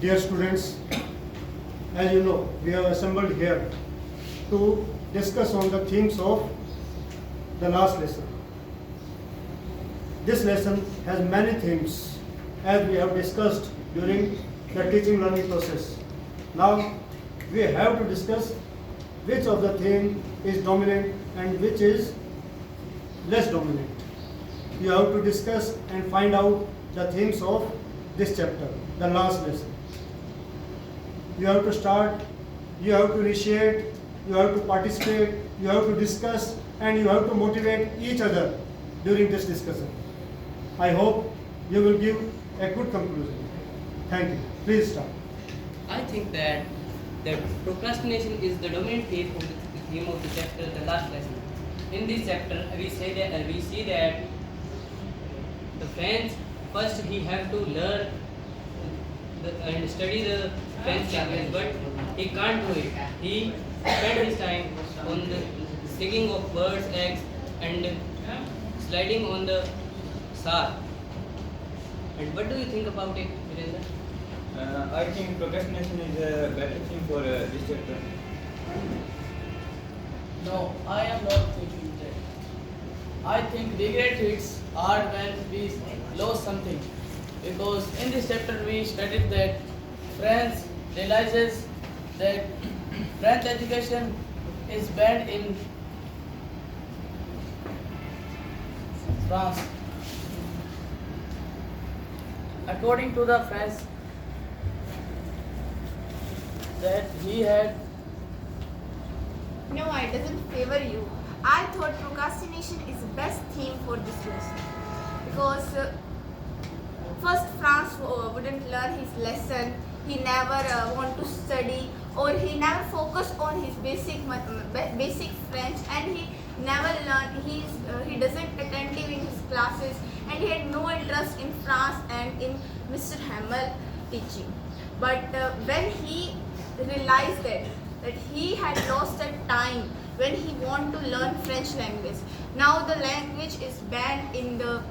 Dear students, as you know, we have assembled here to discuss on the themes of the last lesson. This lesson has many themes as we have discussed during the teaching learning process. Now we have to discuss which of the theme is dominant and which is less dominant. You have to discuss and find out the themes of this chapter, the last lesson. You have to start, you have to initiate, you have to participate, you have to discuss, and you have to motivate each other during this discussion. I hope you will give a good conclusion. Thank you. Please start. I think that procrastination is the dominant theme of the chapter, the last lesson. In this chapter, we see that the French first he have to learn and study the French language, but he can't do it. He spent his time on the singing of birds' eggs and sliding on the sar. And what do you think about it, Virendra? I think procrastination is a better thing for this chapter. No, I am not thinking that. I think regret hits hard when we lose something. Because in this chapter we studied that France realizes that French education is banned in France. According to the French, that he had No, I doesn't favor you. I thought procrastination is the best theme for this lesson because first France wouldn't learn his lesson. He never want to study or he never focused on his basic French and he never learn. He doesn't attentive in his classes and he had no interest in France and in Mr. Hamel teaching. But when he realized that he had lost that time when he want to learn French language. Now the language is banned in the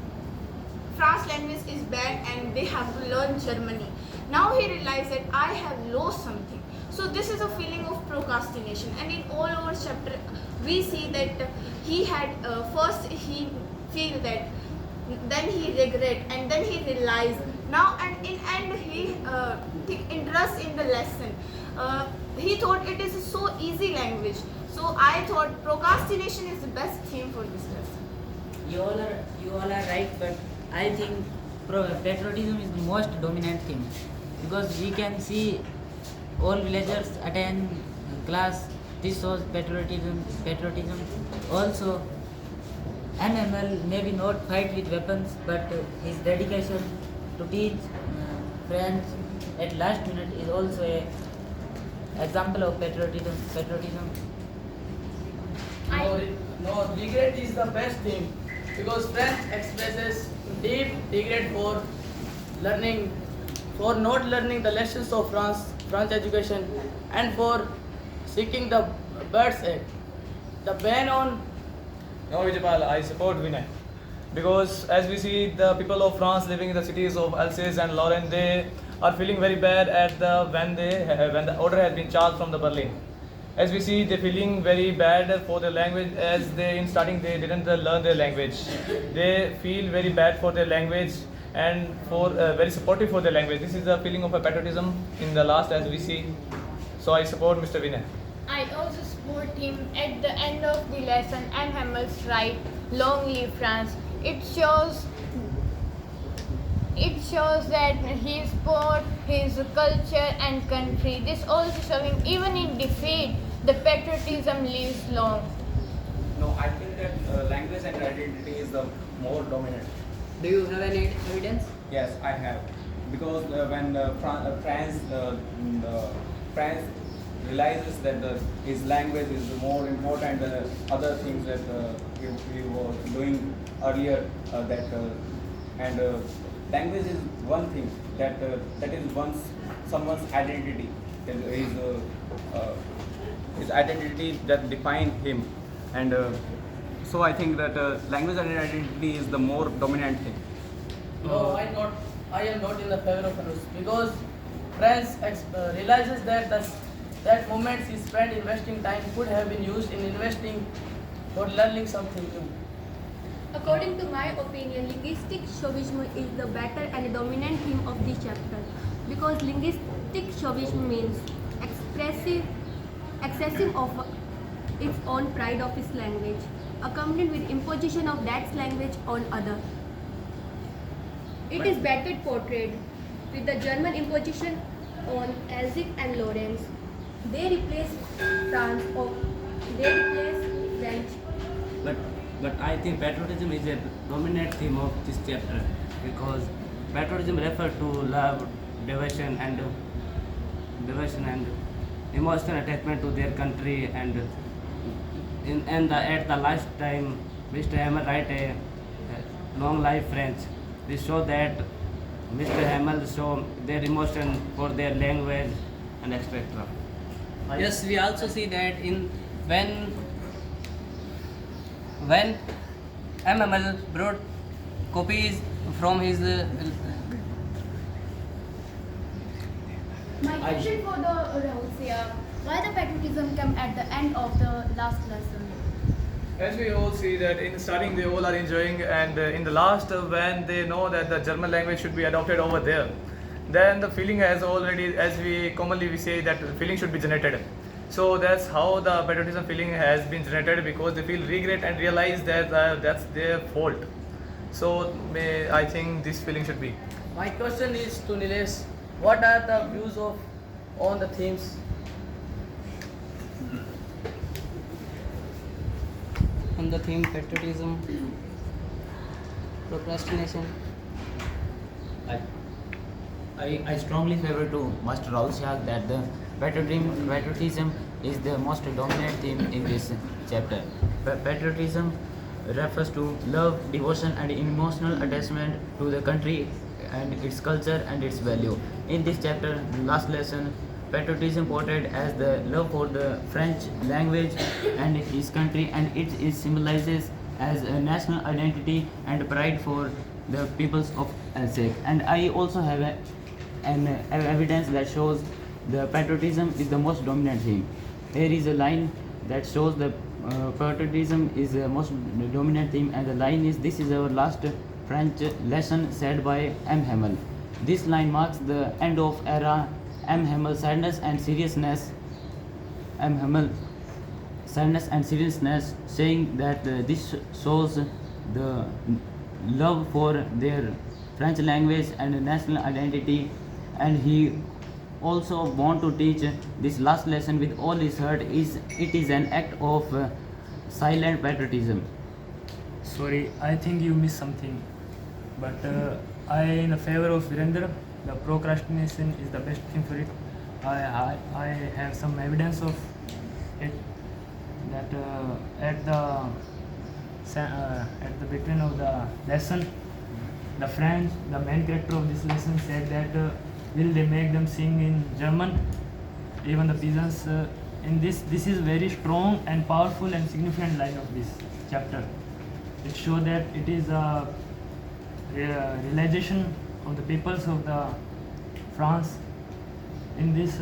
France language is banned and they have to learn Germany. Now he realized that I have lost something. So this is a feeling of procrastination and in all our chapter we see that he had first he feel that then he regret and then he realized now and in end he take interest in the lesson. He thought it is a so easy language. So I thought procrastination is the best theme for this lesson. You all are right, but I think patriotism is the most dominant thing because we can see all villagers attend class. This shows patriotism. Also, MML maybe not fight with weapons, but his dedication to teach French at last minute is also a example of patriotism. no, regret is the best thing because French expresses deep regret for not learning the lessons of France education and for seeking the bird's egg. The ban on No, Vijaypal, I support Vinay. Because as we see the people of France living in the cities of Alsace and Lorraine, they are feeling very bad at when the order has been charged from the Berlin. As we see, they're feeling very bad for their language as they in starting they didn't learn their language. They feel very bad for their language and for very supportive for their language. This is the feeling of a patriotism in the last as we see. So I support Mr. Vinay. I also support him at the end of the lesson and Hammel's right, long live France. It shows that he support his culture and country. This also showing even in defeat, the patriotism lives long. No, I think that language and identity is the more dominant. Do you have any evidence? Yes, I have. Because when France realizes that his language is more important than other things that he was doing earlier, language is one thing that is someone's identity. His identity that define him, and so I think that language and identity is the more dominant thing. no, I am not in the favor of Rus because realizes that that moments he spent investing time could have been used in investing for learning something new. According to my opinion, linguistic chauvinism is the better and dominant theme of this chapter because linguistic chauvinism means excessive of its own pride of its language, accompanied with imposition of that language on others. It is better portrayed with the German imposition on Alsace and Lorraine. They replace French. But I think patriotism is a dominant theme of this chapter because patriotism refers to love, devotion and emotional attachment to their country and at the last time Mr. Hamel write a long life French. This show that Mr. Hamel show their emotion for their language and etc. Yes, we also see that in when MML brought copies from his My question for the Rahul here, why the patriotism come at the end of the last lesson? As we all see that in starting they all are enjoying, and in the last when they know that the German language should be adopted over there, then the feeling has already, as we commonly we say, that feeling should be generated. So that's how the patriotism feeling has been generated, because they feel regret and realize that that's their fault. So I think this feeling should be. My question is to Nilesh, what are the views on the themes? on the theme patriotism, procrastination. I strongly favor to Master Raul Shah that the patriotism is the most dominant theme in this chapter. Patriotism refers to love, devotion and emotional attachment to the country and its culture and its value. In this chapter, last lesson, patriotism portrayed as the love for the French language and his country, and it symbolizes as a national identity and pride for the peoples of Alsace. And I also have an evidence that shows the patriotism is the most dominant theme. Here is a line that shows the patriotism is the most dominant theme, and the line is, "This is our last French lesson said by M. Hamel." This line marks the end of era M. Hamel sadness and seriousness. M. Hamel sadness and seriousness, saying that this shows the love for their French language and national identity, and he also want to teach this last lesson with all his heart. It is an act of silent patriotism. Sorry, I think you missed something. But I in favor of Virendra. The procrastination is the best thing for it. I have some evidence of it that at the beginning of the lesson, the French, the main character of this lesson said that will they make them sing in German, even the peasants. In this is very strong and powerful and significant line of this chapter. It shows that it is a realization of the peoples of the France. In this,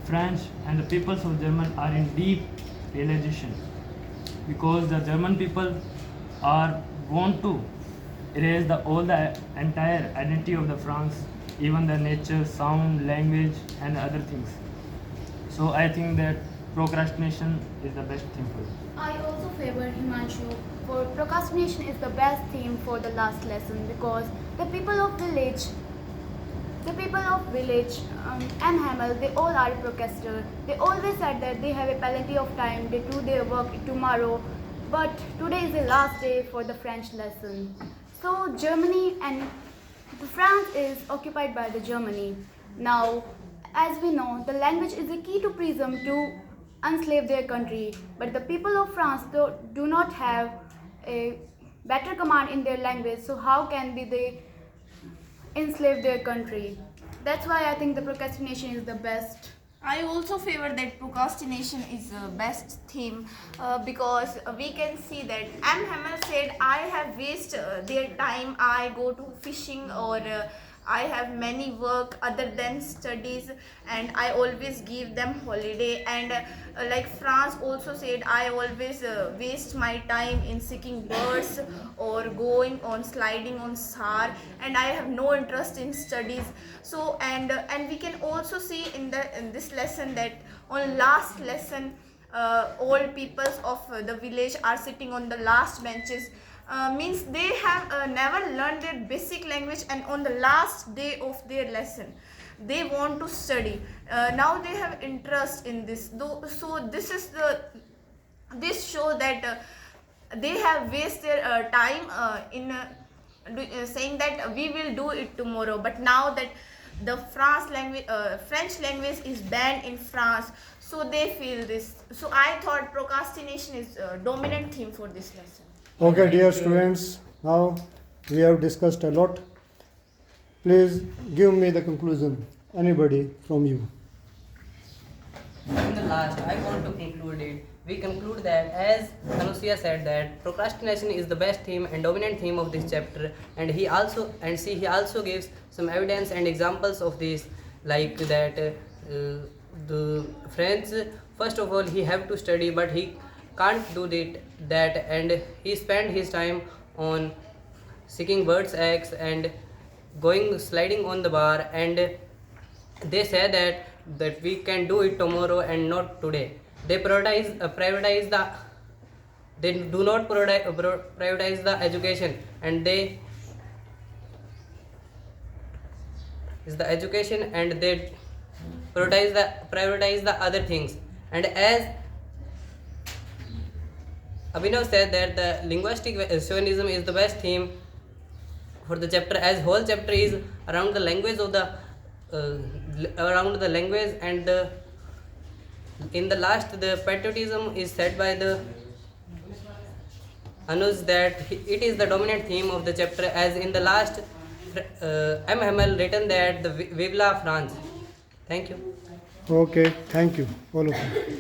French and the peoples of German are in deep realization, because the German people want to erase all the entire identity of the France, even the nature, sound, language, and other things. So I think that procrastination is the best thing for it. I also favor Himanshu, for procrastination is the best theme for the last lesson because the people of village, M. Hamel, they all are procrastinators. They always said that they have a plenty of time, they do their work tomorrow, but today is the last day for the French lesson. So Germany and France is occupied by the Germany. Now, as we know, the language is the key to prism to enslave their country, but the people of France do not have a better command in their language, so how can they enslave their country? That's why I think the procrastination is the best. I also favor that procrastination is the best theme because we can see that M. Hamel said, I have wasted their time, I go to fishing or I have many work other than studies, and I always give them holiday. And like France also said, I always waste my time in seeking birds or going on sliding on Sahar, and I have no interest in studies. So and we can also see in this lesson that on last lesson, old peoples of the village are sitting on the last benches. Means they have never learned their basic language, and on the last day of their lesson they want to study. Now they have interest in this. So this show that they have wasted their time in saying that we will do it tomorrow. But now that the French language is banned in France, so they feel this. So I thought procrastination is a dominant theme for this lesson. Okay, dear students, now we have discussed a lot. Please give me the conclusion. Anybody from you? In the last, I want to conclude it. We conclude that, as Anusia said, that procrastination is the best theme and dominant theme of this chapter, and he also gives some evidence and examples of this, like that the French, first of all, he have to study, but he can't do that, and he spent his time on seeking birds' eggs and going sliding on the bar, and they say that we can do it tomorrow and not today. They privatize they do not privatize the education, and they is the education, and they privatize the other things. And as Abhinav said that the linguistic chauvinism is the best theme for the chapter, as whole chapter is around the language of the and in the last the patriotism is said by the Anuj that it is the dominant theme of the chapter, as in the last M. Hamel written that the Vive la France. Thank you. Okay, thank you, all of you.